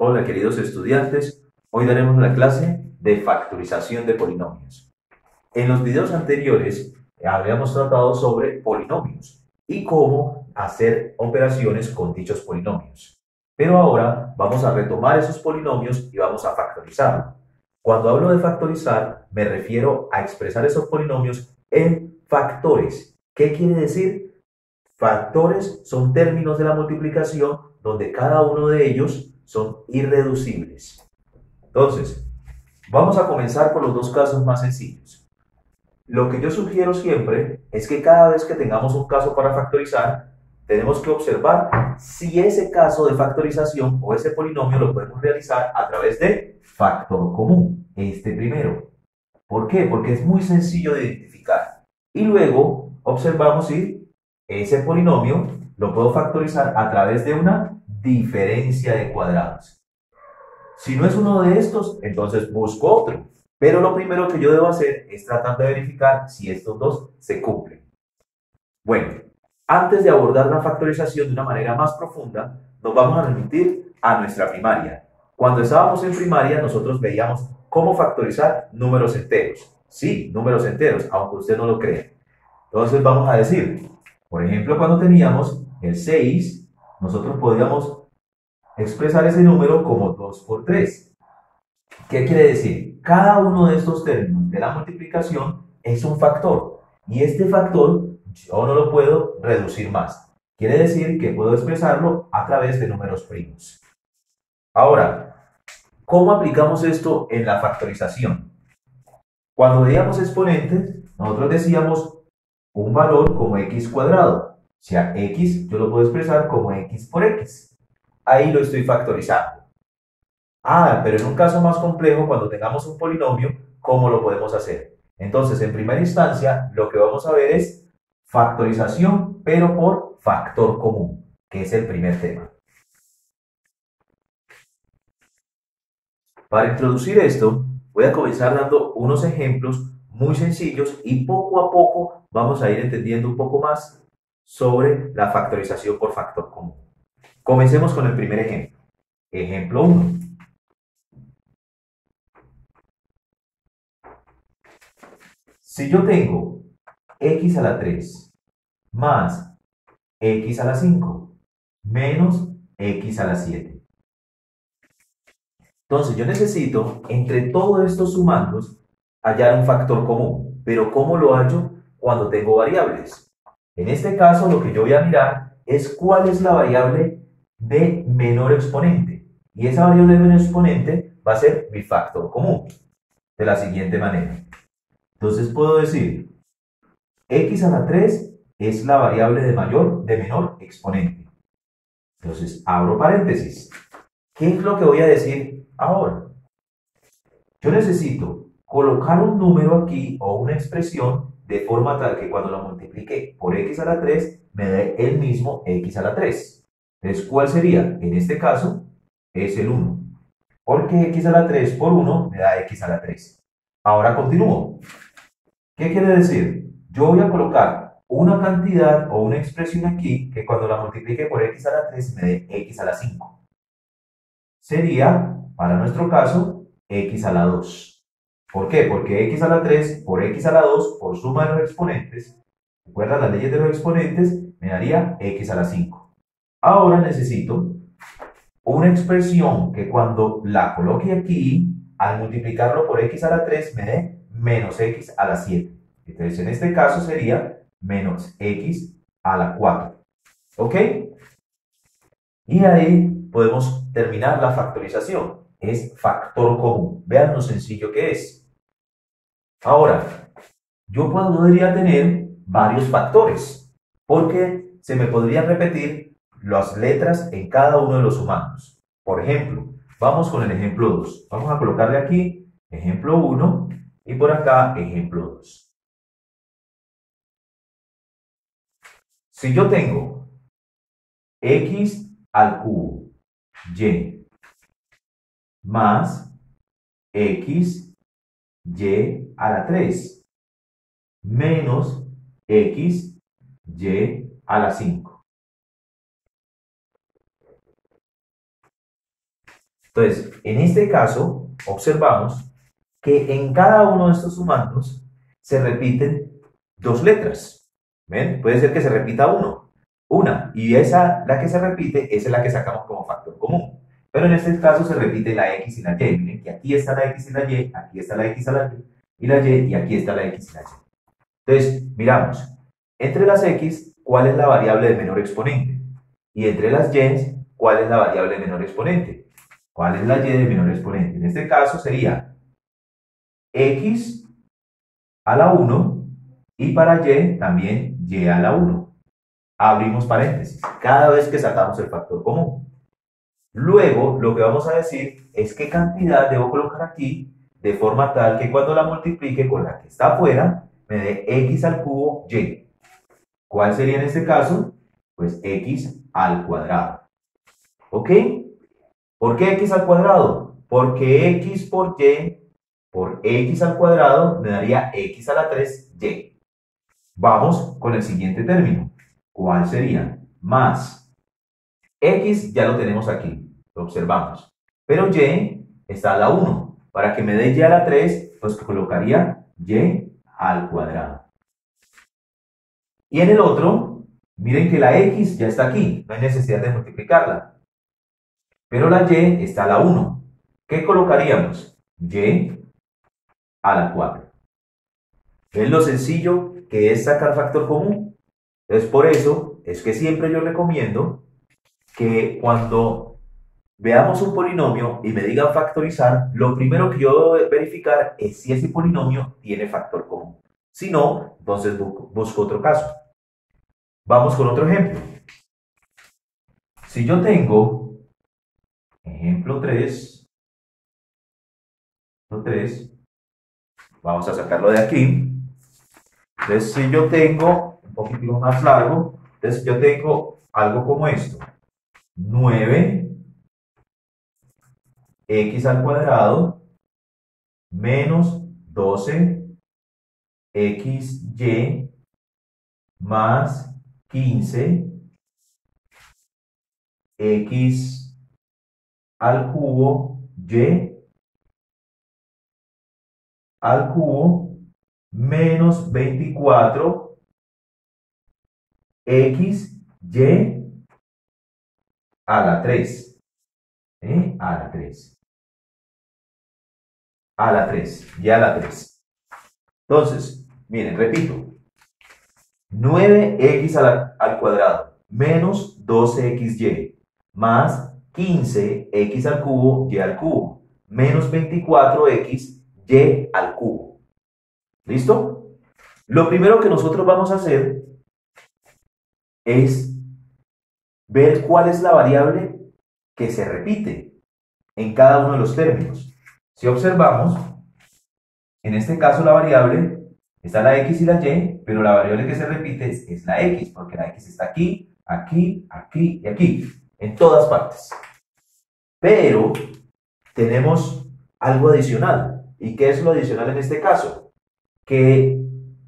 Hola queridos estudiantes, hoy daremos la clase de factorización de polinomios. En los videos anteriores habíamos tratado sobre polinomios y cómo hacer operaciones con dichos polinomios. Pero ahora vamos a retomar esos polinomios y vamos a factorizarlos. Cuando hablo de factorizar, me refiero a expresar esos polinomios en factores. ¿Qué quiere decir? Factores son términos de la multiplicación donde cada uno de ellos son irreducibles. Entonces, vamos a comenzar por los dos casos más sencillos. Lo que yo sugiero siempre es que cada vez que tengamos un caso para factorizar, tenemos que observar si ese caso de factorización o ese polinomio lo podemos realizar a través de factor común, este primero. ¿Por qué? Porque es muy sencillo de identificar. Y luego observamos si ese polinomio lo puedo factorizar a través de una diferencia de cuadrados. Si no es uno de estos, entonces busco otro. Pero lo primero que yo debo hacer es tratar de verificar si estos dos se cumplen. Bueno, antes de abordar la factorización de una manera más profunda, nos vamos a remitir a nuestra primaria. Cuando estábamos en primaria, nosotros veíamos cómo factorizar números enteros. Sí, números enteros, aunque usted no lo crea. Entonces vamos a decir, por ejemplo, cuando teníamos el 6, nosotros podíamos expresar ese número como 2 por 3. ¿Qué quiere decir? Cada uno de estos términos de la multiplicación es un factor. Y este factor yo no lo puedo reducir más. Quiere decir que puedo expresarlo a través de números primos. Ahora, ¿cómo aplicamos esto en la factorización? Cuando veíamos exponentes, nosotros decíamos un valor como x cuadrado. O sea, x yo lo puedo expresar como x por x. Ahí lo estoy factorizando. Pero en un caso más complejo, cuando tengamos un polinomio, ¿cómo lo podemos hacer? Entonces, en primera instancia, lo que vamos a ver es factorización, pero por factor común, que es el primer tema. Para introducir esto, voy a comenzar dando unos ejemplos muy sencillos y poco a poco vamos a ir entendiendo un poco más sobre la factorización por factor común. Comencemos con el primer ejemplo. Ejemplo 1. Si yo tengo x a la 3 más x a la 5 menos x a la 7. Entonces yo necesito, entre todos estos sumandos, hallar un factor común. Pero ¿cómo lo hallo cuando tengo variables? En este caso lo que yo voy a mirar es cuál es la variable de menor exponente. Y esa variable de menor exponente va a ser mi factor común. De la siguiente manera. Entonces puedo decir, x a la 3 es la variable de menor exponente. Entonces abro paréntesis. ¿Qué es lo que voy a decir ahora? Yo necesito colocar un número aquí o una expresión de forma tal que cuando lo multiplique por x a la 3 me dé el mismo x a la 3. Entonces, ¿cuál sería? En este caso es el 1. Porque x a la 3 por 1 me da x a la 3. Ahora continúo. ¿Qué quiere decir? Yo voy a colocar una cantidad o una expresión aquí que cuando la multiplique por x a la 3 me dé x a la 5. Sería, para nuestro caso, x a la 2. ¿Por qué? Porque x a la 3 por x a la 2 por suma de los exponentes, recuerda las leyes de los exponentes, me daría x a la 5. Ahora necesito una expresión que cuando la coloque aquí, al multiplicarlo por x a la 3 me dé menos x a la 7. Entonces en este caso sería menos x a la 4. ¿Ok? Y ahí podemos terminar la factorización. Es factor común. Vean lo sencillo que es. Ahora, yo podría tener varios factores, porque se me podrían repetir las letras en cada uno de los sumandos. Por ejemplo, vamos con el ejemplo 2. Vamos a colocarle aquí ejemplo 1 y por acá ejemplo 2. Si yo tengo x al cubo y más x y a la 3 menos x y a la 5. Entonces, en este caso, observamos que en cada uno de estos sumandos se repiten dos letras. ¿Ven? Puede ser que se repita una, y esa, la que se repite, esa es la que sacamos como factor común. Pero en este caso se repite la X y la Y. Miren que aquí está la X y la Y, aquí está la X y la Y, y aquí está la X y la Y. Entonces, miramos, entre las X, ¿cuál es la variable de menor exponente? Y entre las Y, ¿cuál es la variable de menor exponente? ¿Cuál es la Y de menor exponente? En este caso sería X a la 1 y para Y también Y a la 1. Abrimos paréntesis cada vez que sacamos el factor común. Luego, lo que vamos a decir es qué cantidad debo colocar aquí de forma tal que cuando la multiplique con la que está afuera, me dé X al cubo Y. ¿Cuál sería en este caso? Pues X al cuadrado. ¿Ok? ¿Por qué X al cuadrado? Porque X por Y por X al cuadrado me daría X a la 3Y. Vamos con el siguiente término. ¿Cuál sería? Más X ya lo tenemos aquí, lo observamos. Pero Y está a la 1. Para que me dé Y a la 3, pues colocaría Y al cuadrado. Y en el otro, miren que la X ya está aquí, no hay necesidad de multiplicarla. Pero la Y está a la 1. ¿Qué colocaríamos? Y a la 4. ¿Ven lo sencillo que es sacar factor común? Entonces, por eso es que siempre yo recomiendo que cuando veamos un polinomio y me digan factorizar, lo primero que yo debo verificar es si ese polinomio tiene factor común. Si no, entonces busco otro caso. Vamos con otro ejemplo. Si yo tengo, ejemplo 3, vamos a sacarlo de aquí. Entonces, si yo tengo un poquito más largo, entonces yo tengo algo como esto. 9x al cuadrado menos 12xy más 15x al cubo y al cubo menos 24xy a la 3. A la 3. A la 3. Y a la 3. Entonces, miren, repito. 9x al cuadrado menos 12xy más 15x al cubo y al cubo menos 24x y al cubo. ¿Listo? Lo primero que nosotros vamos a hacer es ver cuál es la variable que se repite en cada uno de los términos. Si observamos, en este caso la variable está la X y la Y, pero la variable que se repite es la X, porque la X está aquí, aquí, aquí y aquí, en todas partes. Pero tenemos algo adicional. ¿Y qué es lo adicional en este caso? Que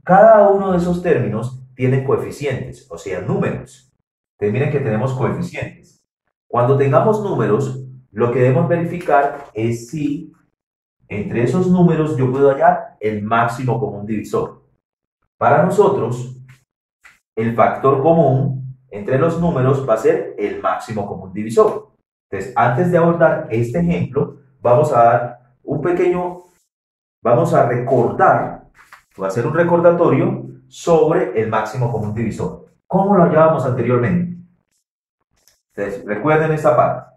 cada uno de esos términos tiene coeficientes, o sea, números. Entonces miren que tenemos coeficientes. Cuando tengamos números, lo que debemos verificar es si entre esos números yo puedo hallar el máximo común divisor. Para nosotros, el factor común entre los números va a ser el máximo común divisor. Entonces, antes de abordar este ejemplo, vamos a dar vamos a recordar, voy a hacer un recordatorio sobre el máximo común divisor. ¿Cómo lo hallábamos anteriormente? Entonces, recuerden esta parte.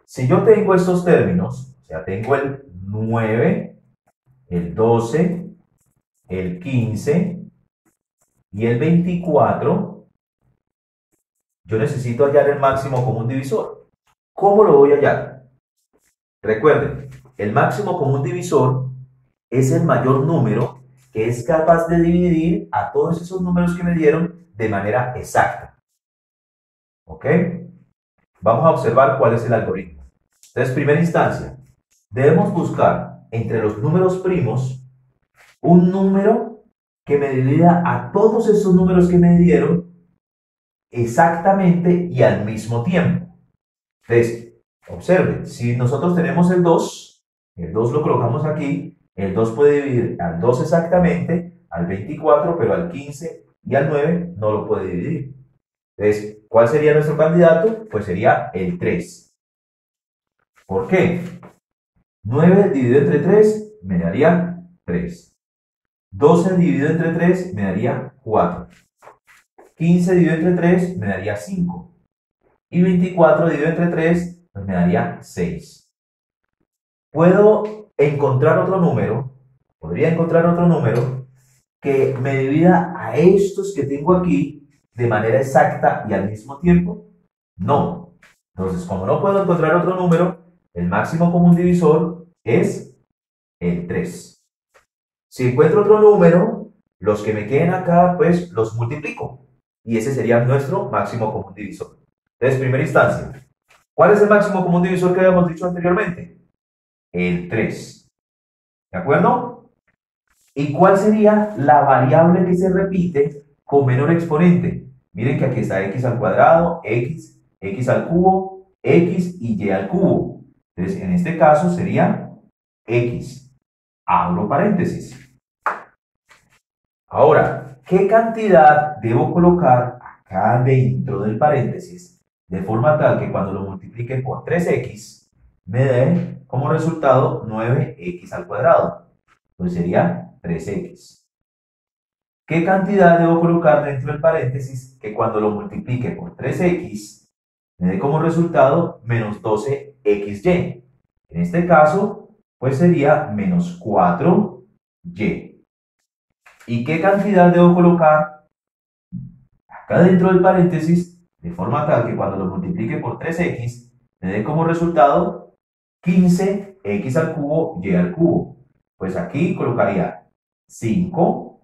Si yo tengo estos términos, o sea, tengo el 9, el 12, el 15 y el 24, yo necesito hallar el máximo común divisor. ¿Cómo lo voy a hallar? Recuerden, el máximo común divisor es el mayor número que es capaz de dividir a todos esos números que me dieron de manera exacta. ¿Ok? Vamos a observar cuál es el algoritmo. Entonces, primera instancia, debemos buscar entre los números primos un número que me divida a todos esos números que me dieron exactamente y al mismo tiempo. Entonces, Observe, si nosotros tenemos el 2 lo colocamos aquí, el 2 puede dividir al 2 exactamente, al 24, pero al 15 y al 9 no lo puede dividir. Entonces, ¿cuál sería nuestro candidato? Pues sería el 3. ¿Por qué? 9 dividido entre 3 me daría 3. 12 dividido entre 3 me daría 4. 15 dividido entre 3 me daría 5. Y 24 dividido entre 3 pues me daría 6. Puedo encontrar otro número, podría encontrar otro número que me divida a estos que tengo aquí de manera exacta y al mismo tiempo. No. Entonces, como no puedo encontrar otro número, el máximo común divisor es el 3. Si encuentro otro número, los que me queden acá, pues los multiplico. Y ese sería nuestro máximo común divisor. Entonces, primera instancia, ¿cuál es el máximo común divisor que habíamos dicho anteriormente? El 3. ¿De acuerdo? ¿Y cuál sería la variable que se repite con menor exponente? Miren que aquí está x al cuadrado, x al cubo, x y y al cubo. Entonces, en este caso sería x. Abro paréntesis. Ahora, ¿qué cantidad debo colocar acá dentro del paréntesis de forma tal que cuando lo multiplique por 3x me dé como resultado 9x al cuadrado? Entonces sería 3x. ¿Qué cantidad debo colocar dentro del paréntesis que cuando lo multiplique por 3x me dé como resultado menos 12xy? En este caso, pues sería menos 4y. ¿Y qué cantidad debo colocar acá dentro del paréntesis de forma tal que cuando lo multiplique por 3x me dé como resultado 15x al cubo y al cubo? Pues aquí colocaría 5,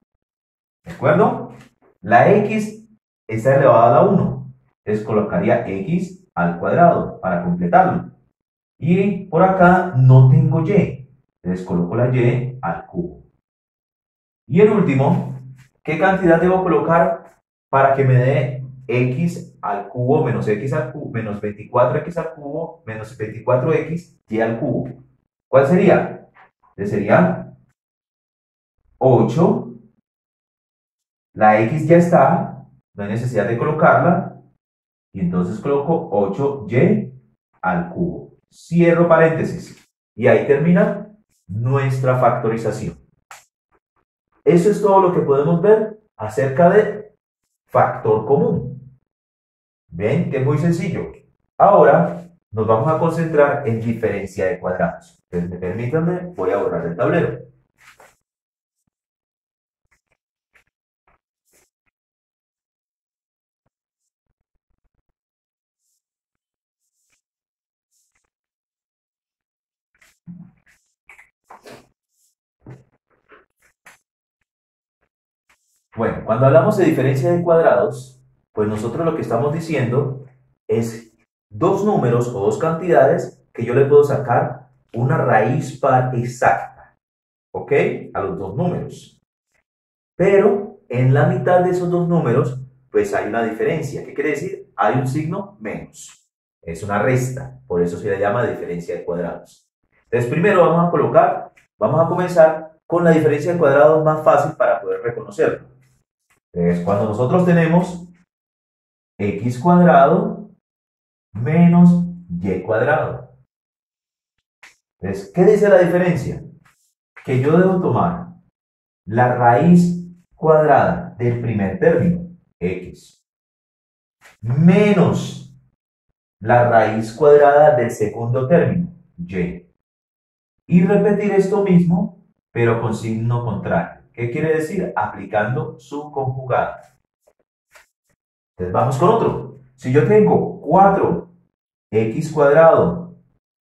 ¿de acuerdo? La x está elevada a la 1, entonces colocaría x al cuadrado para completarlo. Y por acá no tengo y, entonces coloco la y al cubo. Y el último, ¿qué cantidad debo colocar para que me dé x al cubo menos x al cubo menos 24x al cubo menos 24x y al cubo? ¿Cuál sería? Sería 8. La x ya está, no hay necesidad de colocarla. Y entonces coloco 8y al cubo. Cierro paréntesis. Y ahí termina nuestra factorización. Eso es todo lo que podemos ver acerca de factor común. ¿Ven? Que es muy sencillo. Ahora nos vamos a concentrar en diferencia de cuadrados. Entonces, permítanme, voy a borrar el tablero. Bueno, cuando hablamos de diferencia de cuadrados, pues nosotros lo que estamos diciendo es dos números o dos cantidades que yo le puedo sacar una raíz par exacta, ¿ok? A los dos números. Pero en la mitad de esos dos números, pues hay una diferencia. ¿Qué quiere decir? Hay un signo menos. Es una resta, por eso se le llama diferencia de cuadrados. Entonces, primero vamos a comenzar con la diferencia de cuadrados más fácil para poder reconocerlo. Entonces, cuando nosotros tenemos x cuadrado menos y cuadrado. Entonces, ¿qué dice la diferencia? Que yo debo tomar la raíz cuadrada del primer término, x, menos la raíz cuadrada del segundo término, y. Y repetir esto mismo, pero con signo contrario. ¿Qué quiere decir? Aplicando su conjugada. Entonces vamos con otro. Si yo tengo 4x cuadrado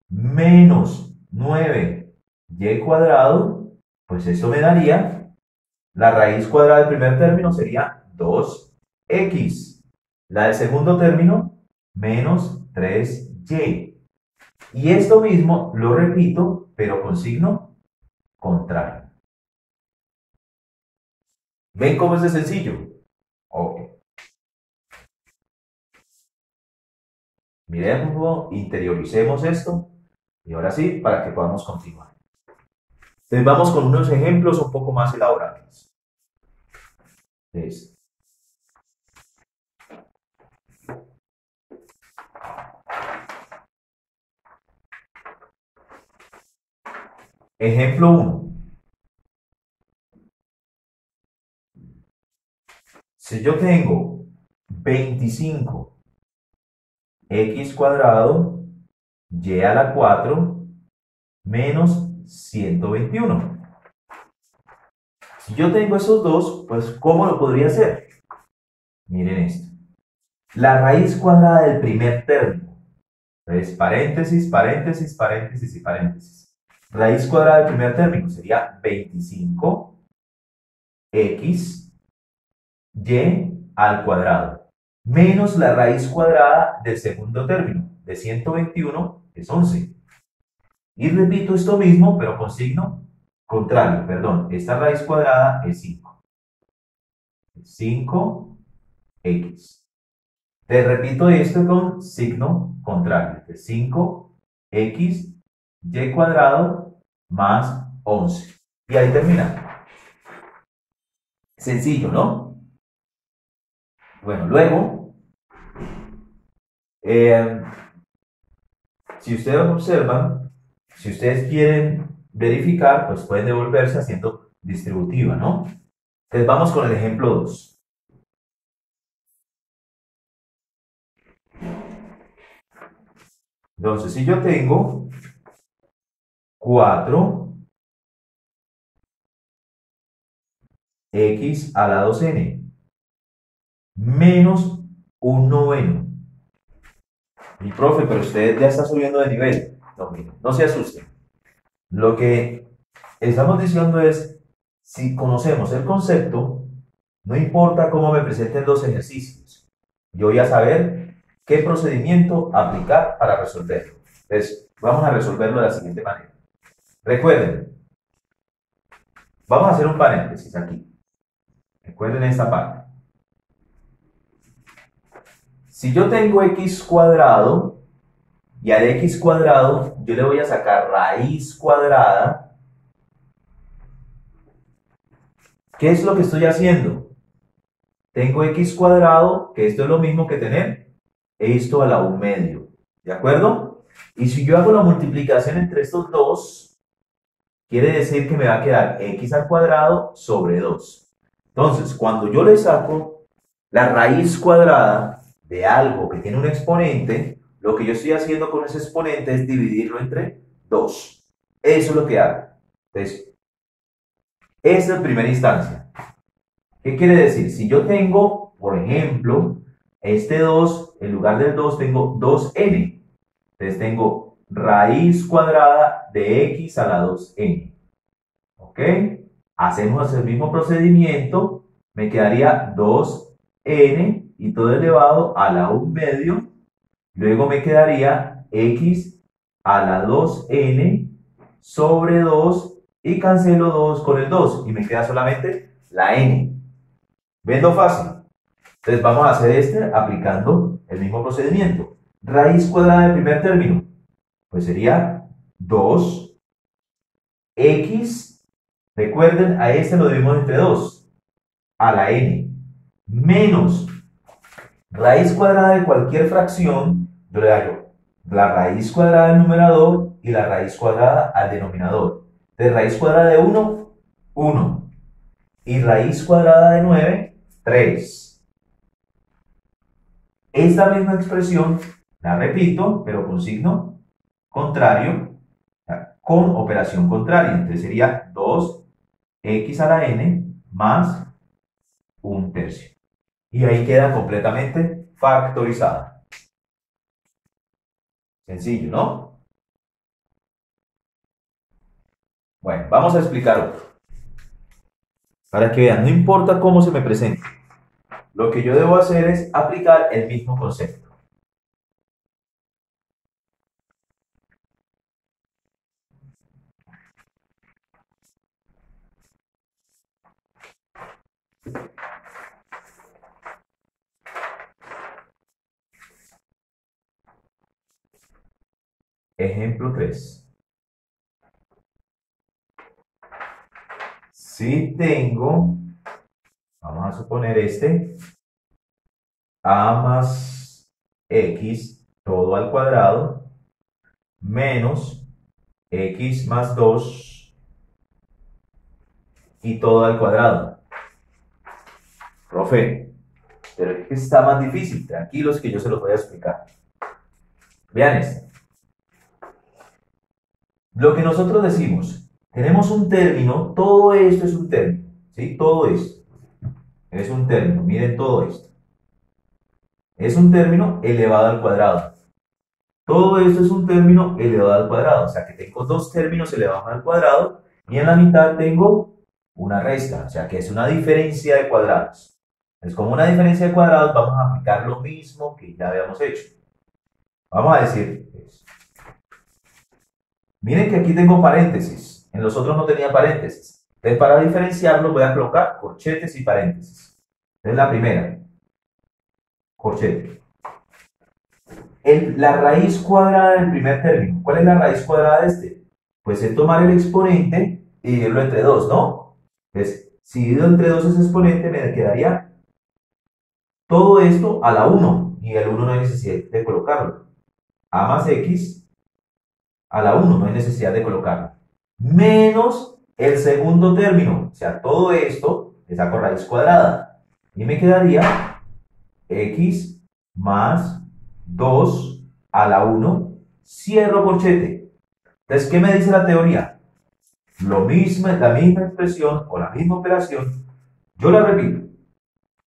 menos 9y cuadrado, pues esto me daría, la raíz cuadrada del primer término sería 2x. La del segundo término, menos 3y. Y esto mismo lo repito, pero con signo contrario. ¿Ven cómo es de sencillo? Ok. Miremoslo, interioricemos esto y ahora sí, para que podamos continuar. Entonces vamos con unos ejemplos un poco más elaborados. Entonces, ejemplo 1. Si yo tengo 25 x cuadrado y a la 4 menos 121. Si yo tengo esos dos, pues ¿cómo lo podría hacer? Miren esto. La raíz cuadrada del primer término. Entonces, paréntesis, paréntesis, paréntesis y paréntesis. Raíz cuadrada del primer término sería 25 x y al cuadrado menos la raíz cuadrada del segundo término de 121 es 11. Y repito esto mismo, pero con signo contrario, perdón, esta raíz cuadrada es 5. 5x. Te repito esto con signo contrario, de 5x y cuadrado más 11. Y ahí termina. Sencillo, ¿no? Bueno, luego, si ustedes observan, si ustedes quieren verificar, pues pueden devolverse haciendo distributiva, ¿no? Entonces vamos con el ejemplo 2. Entonces, si yo tengo 4x a la 2n menos un noveno. Y profe, pero usted ya está subiendo de nivel. No, mire, no se asusten. Lo que estamos diciendo es, si conocemos el concepto, no importa cómo me presenten los ejercicios, yo voy a saber qué procedimiento aplicar para resolverlo. Entonces, vamos a resolverlo de la siguiente manera. Recuerden, vamos a hacer un paréntesis aquí. Recuerden esta parte. Si yo tengo x cuadrado y al x cuadrado yo le voy a sacar raíz cuadrada, ¿qué es lo que estoy haciendo? Tengo x cuadrado, que esto es lo mismo que tener esto a la 1 medio. ¿De acuerdo? Y si yo hago la multiplicación entre estos dos, quiere decir que me va a quedar x al cuadrado sobre 2. Entonces, cuando yo le saco la raíz cuadrada de algo que tiene un exponente, lo que yo estoy haciendo con ese exponente es dividirlo entre 2. Eso es lo que hago. Entonces, esa es la primera instancia. ¿Qué quiere decir? Si yo tengo, por ejemplo, este 2, en lugar del 2 tengo 2n. Entonces tengo raíz cuadrada de x a la 2n. ¿Ok? Hacemos el mismo procedimiento. Me quedaría 2n y todo elevado a la 1 medio. Luego me quedaría x a la 2n sobre 2 y cancelo 2 con el 2 y me queda solamente la n. ¿Viendo fácil? Entonces vamos a hacer este aplicando el mismo procedimiento. Raíz cuadrada del primer término, pues sería 2x, recuerden, a este lo dividimos entre 2, a la n, menos raíz cuadrada de cualquier fracción, yo le hallo la raíz cuadrada del numerador y la raíz cuadrada al denominador. De raíz cuadrada de 1, 1. Y raíz cuadrada de 9, 3. Esta misma expresión la repito, pero con signo contrario, con operación contraria. Entonces sería 2x a la n más 1/3. Y ahí queda completamente factorizada. Sencillo, ¿no? Bueno, vamos a explicar otro. Para que vean, no importa cómo se me presente. Lo que yo debo hacer es aplicar el mismo concepto. Ejemplo 3. Si tengo, vamos a suponer a más x todo al cuadrado menos x más 2 y todo al cuadrado. Profe, pero es que está más difícil. Tranquilos que yo se los voy a explicar. Vean esto. Lo que nosotros decimos, tenemos un término, todo esto es un término, ¿sí? Todo esto es un término, miren todo esto. Es un término elevado al cuadrado. Todo esto es un término elevado al cuadrado, o sea que tengo dos términos elevados al cuadrado y en la mitad tengo una resta, o sea que es una diferencia de cuadrados. Es como una diferencia de cuadrados, vamos a aplicar lo mismo que ya habíamos hecho. Vamos a decir eso. Miren que aquí tengo paréntesis, en los otros no tenía paréntesis. Entonces para diferenciarlo voy a colocar corchetes y paréntesis. Esta es la primera. Corchete. La raíz cuadrada del primer término. ¿Cuál es la raíz cuadrada de este? Pues es tomar el exponente y dividirlo entre 2, ¿no? Entonces, si divido entre 2 ese exponente, me quedaría todo esto a la 1. Y el 1 no hay necesidad de colocarlo. A más x a la 1, no hay necesidad de colocarlo. Menos el segundo término. O sea, todo esto le saco raíz cuadrada. Y me quedaría x más 2 a la 1, cierro corchete. Entonces, ¿qué me dice la teoría? La misma expresión o la misma operación, yo la repito.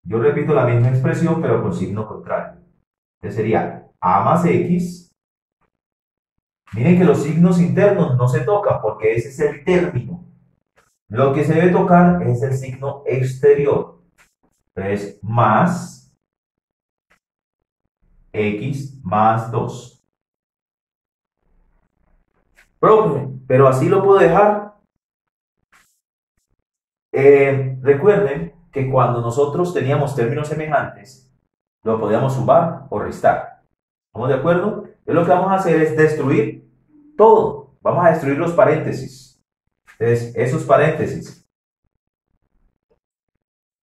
Yo repito la misma expresión, pero con signo contrario. Entonces sería a más x. Miren que los signos internos no se tocan porque ese es el término. Lo que se debe tocar es el signo exterior. Entonces, más x más 2. Profe, pero así lo puedo dejar. Recuerden que cuando nosotros teníamos términos semejantes, lo podíamos sumar o restar. ¿Estamos de acuerdo? Entonces lo que vamos a hacer es destruir todo. Vamos a destruir los paréntesis. Entonces, esos paréntesis.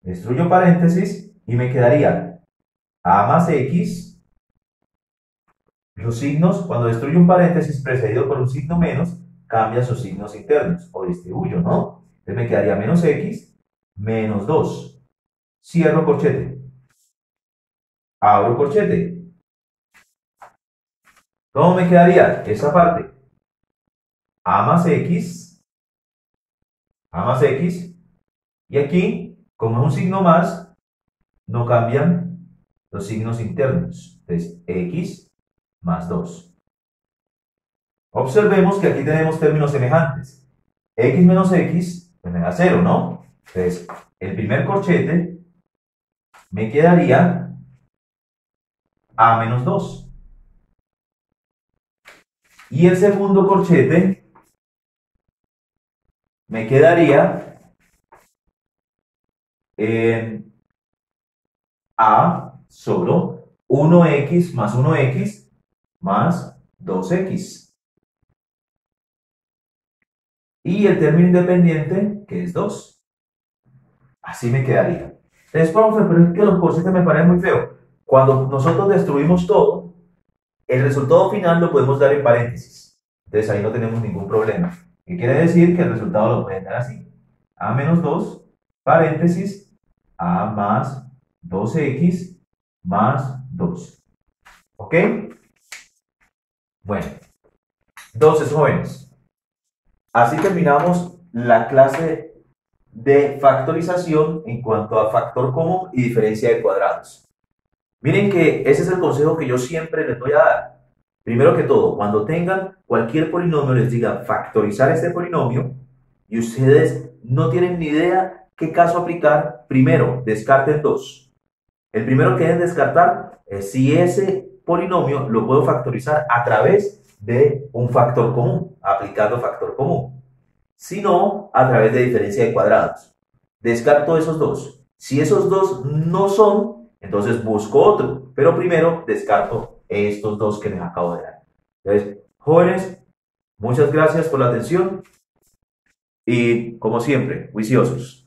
Destruyo paréntesis y me quedaría a más x. Los signos, cuando destruyo un paréntesis precedido por un signo menos, cambia sus signos internos, o distribuyo, ¿no? Entonces me quedaría menos x, menos 2. Cierro corchete. Abro corchete. ¿Cómo me quedaría? Esa parte. A más x. Y aquí, como es un signo más, no cambian los signos internos. Entonces, x más 2. Observemos que aquí tenemos términos semejantes. X menos x, pues me da 0, ¿no? Entonces, el primer corchete me quedaría a menos 2. Y el segundo corchete me quedaría a solo 1x más 1x más 2x. Y el término independiente, que es 2. Así me quedaría. Entonces, profe, pero es que los corchetes me parecen muy feos. Cuando nosotros destruimos todo, el resultado final lo podemos dar en paréntesis. Entonces ahí no tenemos ningún problema. ¿Qué quiere decir? Que el resultado lo pueden dar así. A menos 2, paréntesis, a más 2x más 2. ¿Ok? Bueno, entonces, jóvenes, así terminamos la clase de factorización en cuanto a factor común y diferencia de cuadrados. Miren que ese es el consejo que yo siempre les voy a dar. Primero que todo, cuando tengan cualquier polinomio, les digan factorizar este polinomio y ustedes no tienen ni idea qué caso aplicar, primero descarten dos. El primero que deben descartar es si ese polinomio lo puedo factorizar a través de un factor común, aplicando factor común. Si no, a través de diferencia de cuadrados. Descarto esos dos. Si esos dos no son, entonces busco otro. Pero primero descarto estos dos que les acabo de dar. Entonces, Jóvenes, muchas gracias por la atención y, como siempre, juiciosos.